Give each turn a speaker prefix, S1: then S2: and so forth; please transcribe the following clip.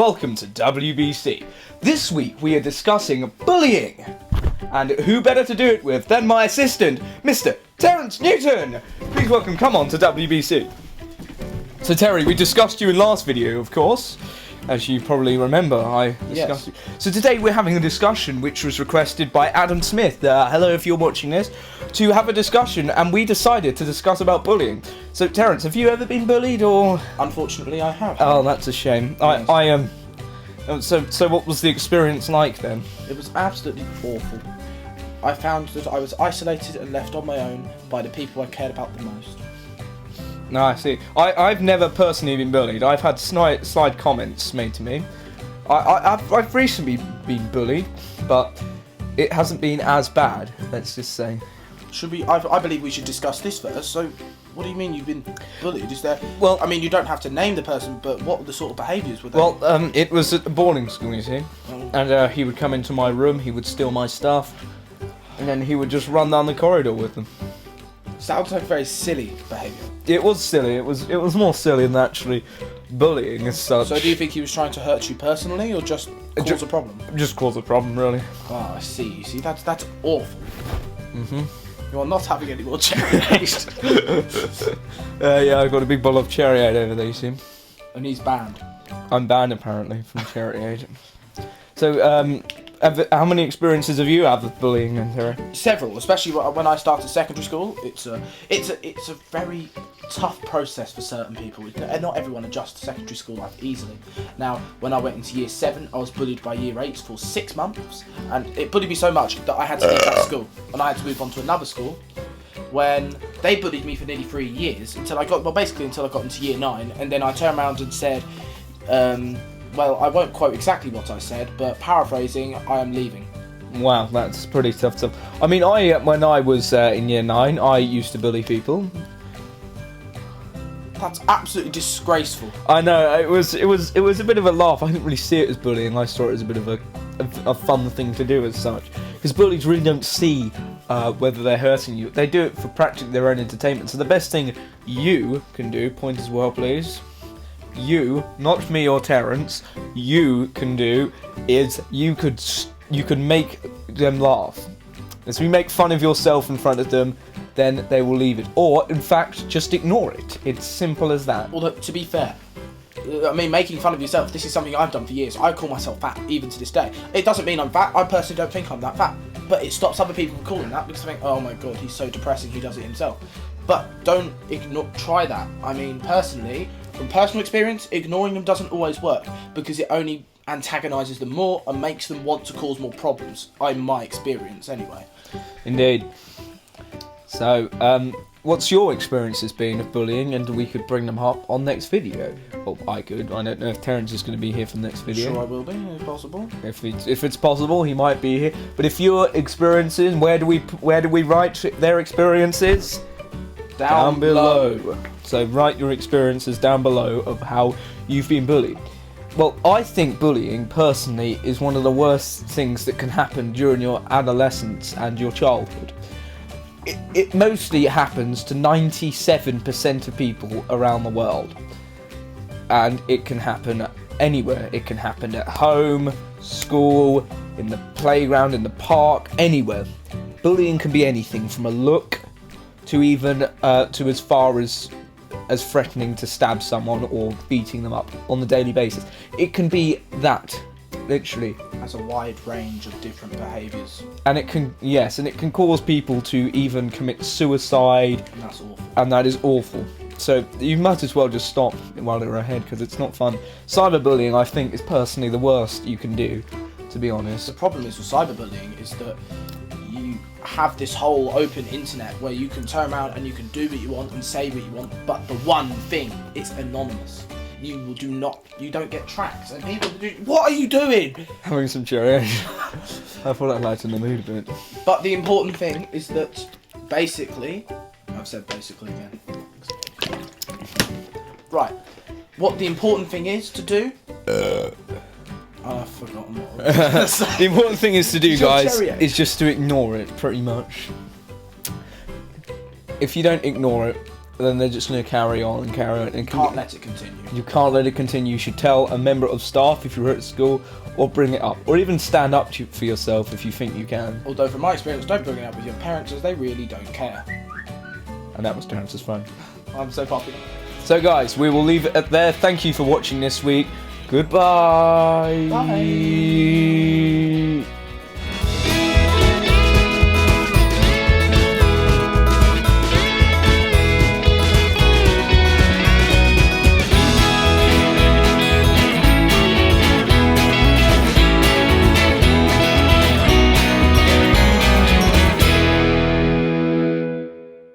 S1: welcome to WBC. This week we are discussing bullying. And who better to do it with than my assistant, Mr. Terence Newton. Please welcome, come on to WBC. So Terry, we discussed you in last video, of course. As you probably remember, I discussed you. So today we're having a discussion which was requested by Adam Smith. Hello if you're watching this. To have a discussion, and we decided to discuss about bullying. So Terence, have you ever been bullied or?
S2: Unfortunately, I have.
S1: Oh, that's a shame.
S2: Yes.
S1: I am. So what was the experience like then?
S2: It was absolutely awful. I found that I was isolated and left on my own by the people I cared about the most.
S1: No, I see. I've never personally been bullied. I've had snide comments made to me. I've recently been bullied, but it hasn't been as bad, let's just say.
S2: Should we? I believe we should discuss this first. So, what do you mean you've been bullied? Is there?
S1: Well,
S2: I mean, you don't have to name the person, but what were the sort of behaviours were they?
S1: Well, it was at the boarding school, you see.
S2: Oh.
S1: And he would come into my room, he would steal my stuff, and then he would just run down the corridor with them.
S2: Sounds like very silly behaviour.
S1: It was silly. It was more silly than actually bullying as such.
S2: So do you think he was trying to hurt you personally, or just cause a problem?
S1: Just cause a problem, really.
S2: Oh, I see. You see, that's awful.
S1: Mhm.
S2: You're not having any more cherries.
S1: Yeah, I've got a big bowl of cherry aid over there, you see.
S2: And he's banned.
S1: I'm banned apparently from cherry aid. So, how many experiences have you had with bullying, Terry?
S2: Several, especially when I started secondary school. It's a very tough process for certain people. Not everyone adjusts to secondary school life easily. Now, when I went into year 7, I was bullied by year 8 for 6 months, and it bullied me so much that I had to leave that school, and I had to move on to another school. When they bullied me for nearly 3 years until I got into year 9, and then I turned around and said, well, I won't quote exactly what I said, but paraphrasing, I am leaving.
S1: Wow, that's pretty tough stuff. I mean, when I was in year 9, I used to bully people.
S2: That's absolutely disgraceful.
S1: I know, it was a bit of a laugh. I didn't really see it as bullying. I saw it as a bit of a fun thing to do as such. Because bullies really don't see whether they're hurting you. They do it for practically their own entertainment. So the best thing you can do, point as well, please. You, not me or Terence, you can do is you could make them laugh. As we make fun of yourself in front of them, then they will leave it. Or, in fact, just ignore it. It's simple as that.
S2: Although, to be fair, I mean, making fun of yourself, this is something I've done for years. I call myself fat, even to this day. It doesn't mean I'm fat. I personally don't think I'm that fat. But it stops other people from calling that because they think, oh my god, he's so depressing, he does it himself. But don't try that. I mean, personally, from personal experience, ignoring them doesn't always work because it only antagonises them more and makes them want to cause more problems. In my experience, anyway.
S1: Indeed. So, what's your experiences been of bullying, and we could bring them up on next video? Well, I could. I don't know if Terence is going to be here for the next video.
S2: Sure, I will be, if possible.
S1: If it's possible, he might be here. But if your experiences, where do we write their experiences? Down below. So write your experiences down below of how you've been bullied. Well, I think bullying, personally, is one of the worst things that can happen during your adolescence and your childhood. It mostly happens to 97% of people around the world. And it can happen anywhere. It can happen at home, school, in the playground, in the park, anywhere. Bullying can be anything from a look to even to as far as threatening to stab someone or beating them up on a daily basis. It can be that, literally.
S2: Has a wide range of different behaviours.
S1: And it can cause people to even commit suicide.
S2: And that's awful. And
S1: that is awful. So you might as well just stop while they're ahead, because it's not fun. Cyberbullying, I think, is personally the worst you can do, to be honest.
S2: The problem is with cyberbullying is that you have this whole open internet where you can turn around and you can do what you want and say what you want, but the one thing, it's anonymous. You don't get tracked, and people do, what are you doing?
S1: Having some cherry. I thought I'd lighten the mood a bit.
S2: But the important thing is that basically, I've said basically again. Right, what the important thing is to do, I've forgotten what I was going to say.
S1: The important thing is to do, guys, is just to ignore it, pretty much. If you don't ignore it, then they're just going to carry on and carry on. And
S2: Can't let it continue.
S1: You can't let it continue. You should tell a member of staff if you're at school, or bring it up, or even stand up for yourself if you think you can.
S2: Although from my experience, don't bring it up with your parents as they really don't care.
S1: And that was Terrence's phone.
S2: I'm so popular.
S1: So guys, we will leave it at there. Thank you for watching this week. Goodbye.
S2: Bye.